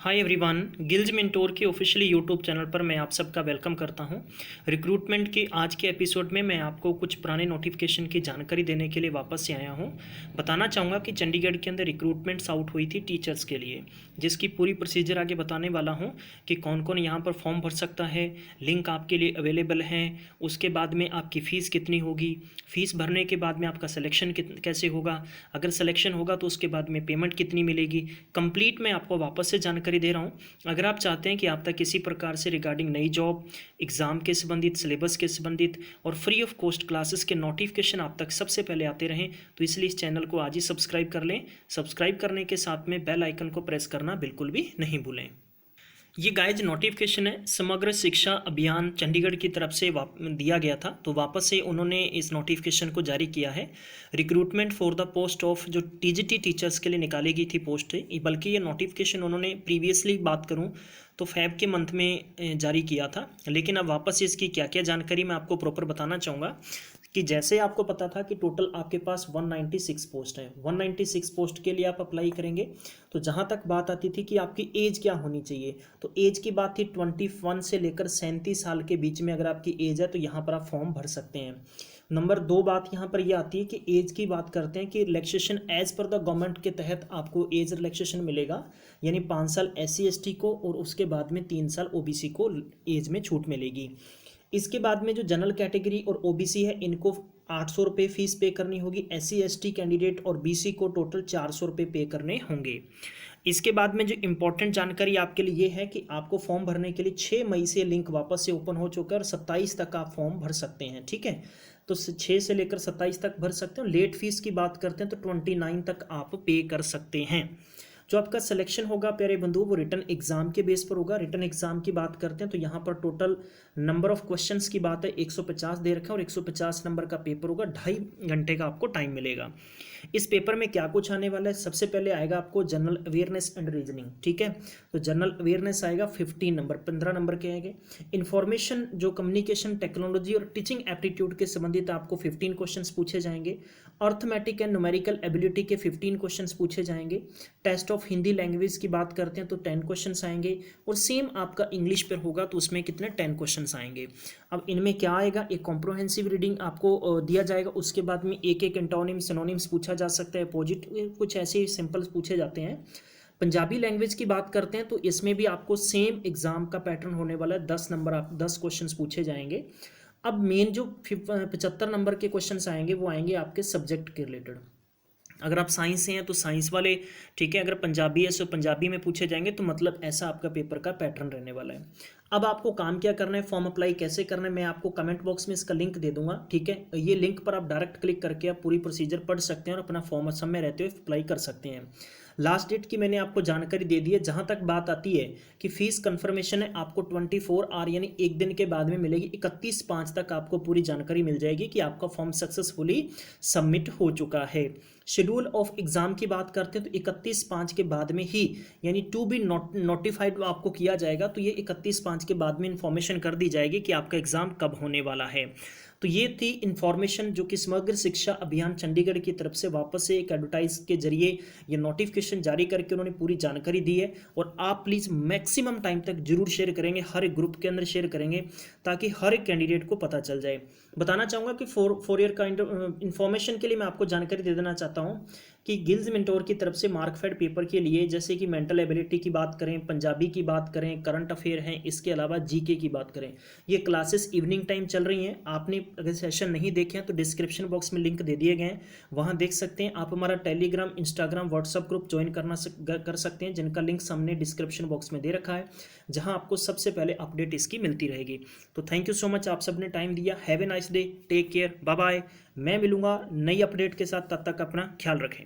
Hi everyone, गिल्ज mentor के officially YouTube channel पर मैं आप सबका वेलकम करता हूं। रिक्रूटमेंट के आज के एपिसोड में मैं आपको कुछ पुराने नोटिफिकेशन की जानकारी देने के लिए वापस से आया हूं। बताना चाहूँगा कि चंडीगढ़ के अंदर रिक्रूटमेंट्स आउट हुई थी टीचर्स के लिए, जिसकी पूरी प्रोसीजर आगे बताने वाला हूँ कि कौन कौन यहाँ पर फॉर्म भर सकता है। लिंक आपके लिए अवेलेबल है। उसके बाद में आपकी फ़ीस कितनी होगी, फ़ीस भरने के बाद में आपका सिलेक्शन कैसे होगा, अगर सिलेक्शन होगा तो उसके बाद में पेमेंट कितनी मिलेगी, कंप्लीट मैं आपको वापस से जानकारी दे रहा हूँ। अगर आप चाहते हैं कि आप तक किसी प्रकार से रिगार्डिंग नई जॉब, एग्ज़ाम के संबंधित, सिलेबस के संबंधित और फ्री ऑफ कॉस्ट क्लासेस के नोटिफिकेशन आप तक सबसे पहले आते रहें, तो इसलिए इस चैनल को आज ही सब्सक्राइब कर लें। सब्सक्राइब करने के साथ में बेल आइकन को प्रेस करना बिल्कुल भी नहीं भूलें। ये गाइज नोटिफिकेशन है, समग्र शिक्षा अभियान चंडीगढ़ की तरफ से दिया गया था, तो वापस से उन्होंने इस नोटिफिकेशन को जारी किया है। Recruitment for the post of जो टीजीटी टीचर्स के लिए निकाली गई थी पोस्ट है, बल्कि ये नोटिफिकेशन उन्होंने प्रीवियसली बात करूं तो फेब के मंथ में जारी किया था, लेकिन अब वापस इसकी क्या क्या जानकारी मैं आपको प्रॉपर बताना चाहूँगा। कि जैसे आपको पता था कि टोटल आपके पास 196 पोस्ट है, 196 पोस्ट के लिए आप अप्लाई करेंगे। तो जहाँ तक बात आती थी कि आपकी एज क्या होनी चाहिए, तो एज की बात थी 21 से लेकर 37 साल के बीच में अगर आपकी एज है तो यहाँ पर आप फॉर्म भर सकते हैं। नंबर 2 बात यहाँ पर यह आती है कि एज की बात करते हैं कि relaxation as per the government के तहत आपको एज रिलैक्सेशन मिलेगा, यानी 5 साल SC/ST को और उसके बाद में 3 साल OBC को एज में छूट मिलेगी। इसके बाद में जो जनरल कैटेगरी और OBC है, इनको 800 रुपये फीस पे करनी होगी। SC/ST कैंडिडेट और BC को टोटल 400 रुपये पे करने होंगे। इसके बाद में जो इम्पोर्टेंट जानकारी आपके लिए ये है कि आपको फॉर्म भरने के लिए 6 मई से लिंक वापस से ओपन हो चुका है और 27 तक आप फॉर्म भर सकते हैं। ठीक है, तो 6 से लेकर 27 तक भर सकते हैं। लेट फीस की बात करते हैं तो 29 तक आप पे कर सकते हैं। जो आपका सिलेक्शन होगा प्यारे बंधु, वो रिटर्न एग्जाम के बेस पर होगा। रिटर्न एग्जाम की बात करते हैं तो यहाँ पर टोटल नंबर ऑफ क्वेश्चंस की बात है 150 दे रखा है और 150 नंबर का पेपर होगा। 2.5 घंटे का आपको टाइम मिलेगा। इस पेपर में क्या कुछ आने वाला है, सबसे पहले आएगा आपको जनरल अवेयरनेस एंड रीजनिंग। ठीक है, तो जनरल अवेयरनेस आएगा 15 नंबर, 15 नंबर के आएंगे। इन्फॉर्मेशन जो कम्युनिकेशन टेक्नोलॉजी और टीचिंग एप्टीट्यूड के संबंधित आपको 15 क्वेश्चंस पूछे जाएंगे। अर्थमेटिक एंड न्यूमेरिकल एबिलिटी के 15 क्वेश्चंस पूछे जाएंगे। टेस्ट ऑफ हिंदी लैंग्वेज की बात करते हैं तो 10 क्वेश्चंस आएंगे और सेम आपका इंग्लिश पर होगा तो उसमें कितने 10 क्वेश्चंस आएंगे। अब इनमें क्या आएगा, एक कॉम्प्रोहेंसिव रीडिंग आपको दिया जाएगा, उसके बाद में एक एक एंटोनिम सिनोनिम्स पूछा जा सकता है, अपोजिट कुछ ऐसे ही सिंपल्स पूछे जाते हैं। पंजाबी लैंग्वेज की बात करते हैं तो इसमें भी आपको सेम एग्जाम का पैटर्न होने वाला है। 10 नंबर, आप 10 क्वेश्चंस पूछे जाएंगे। अब मेन जो 75 नंबर के क्वेश्चंस आएंगे वो आएंगे आपके सब्जेक्ट के रिलेटेड। अगर आप साइंस से हैं तो साइंस वाले, ठीक है, अगर पंजाबी है तो पंजाबी में पूछे जाएंगे। तो मतलब ऐसा आपका पेपर का पैटर्न रहने वाला है। अब आपको काम क्या करना है, फॉर्म अप्लाई कैसे करना है, मैं आपको कमेंट बॉक्स में इसका लिंक दे दूंगा। ठीक है, ये लिंक पर आप डायरेक्ट क्लिक करके आप पूरी प्रोसीजर पढ़ सकते हैं और अपना फॉर्म समय रहते हुए अप्लाई कर सकते हैं। लास्ट डेट की मैंने आपको जानकारी दे दी है। जहाँ तक बात आती है कि फीस कंफर्मेशन है, आपको 24 आवर यानी एक दिन के बाद में मिलेगी। 31/5 तक आपको पूरी जानकारी मिल जाएगी कि आपका फॉर्म सक्सेसफुली सबमिट हो चुका है। शेड्यूल ऑफ एग्जाम की बात करते हैं तो 31/5 के बाद में ही, यानी टू बी नोटिफाइड आपको किया जाएगा। तो ये 31/5 के बाद में इंफॉर्मेशन कर दी जाएगी कि आपका एग्जाम कब होने वाला है। तो ये थी इन्फॉर्मेशन जो कि समग्र शिक्षा अभियान चंडीगढ़ की तरफ से वापस से एक एडवर्टाइज के जरिए ये नोटिफिकेशन जारी करके उन्होंने पूरी जानकारी दी है। और आप प्लीज़ मैक्सिमम टाइम तक जरूर शेयर करेंगे, हर एक ग्रुप के अंदर शेयर करेंगे ताकि हर एक कैंडिडेट को पता चल जाए। बताना चाहूँगा कि फॉर ईयर का इन्फॉर्मेशन के लिए मैं आपको जानकारी दे देना चाहता हूँ कि गिल्ज मेंटोर की तरफ से मार्कफेड पेपर के लिए, जैसे कि मेंटल एबिलिटी की बात करें, पंजाबी की बात करें, करंट अफेयर हैं, इसके अलावा GK की बात करें, ये क्लासेस इवनिंग टाइम चल रही हैं। आपने अगर सेशन नहीं देखे हैं तो डिस्क्रिप्शन बॉक्स में लिंक दे दिए गए हैं, वहाँ देख सकते हैं। आप हमारा Telegram, Instagram, WhatsApp group join कर सकते हैं, जिनका लिंक हमने डिस्क्रिप्शन बॉक्स में दे रखा है, जहाँ आपको सबसे पहले अपडेट इसकी मिलती रहेगी। तो थैंक यू सो मच, आप सबने टाइम दिया। Have a nice day, take care, bye bye. मैं मिलूंगा नई अपडेट के साथ, तब तक अपना ख्याल रखें।